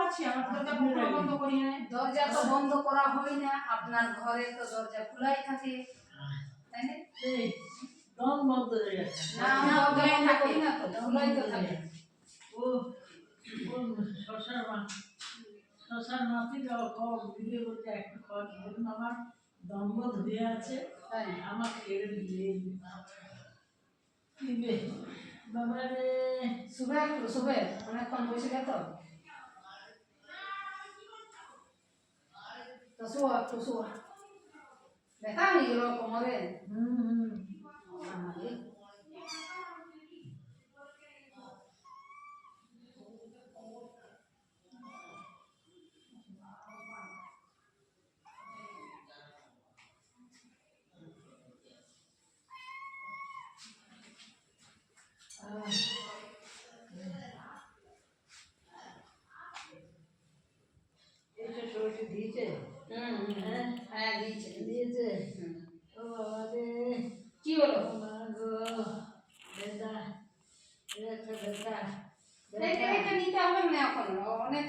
আছি, আমার দরজা কখনো বন্ধ করি না। দরজা তো বন্ধ করা হয় না, আপনার ঘরে তো দরজা খোলাই থাকে, তাই না? এই দম বন্ধ হয়ে গেছে। না, দরজা বন্ধ করি না তো, খোলাই তো থাকে। ও ও শশার মাটি কম ভিডিও করতে একটু খরচ বলুন, আমার দম বন্ধ হয়ে আছে, তাই আমার খেয়ে দিয়ে দিবে বাবা রে। শুভে একটু শুভে অনেকক্ষণ বসে গেত তো শোয়া একটু শোয়া, ব্যথা হয়ে গেল কোমরে। এটা সরষে দিয়েছে? হ্যাঁ দিয়েছে। দিয়েছে। ও বাবা রে, কি হলো? মা গো, ব্যথা, ব্যথা ব্যথা এটা নিতে হবে না এখন, অনেক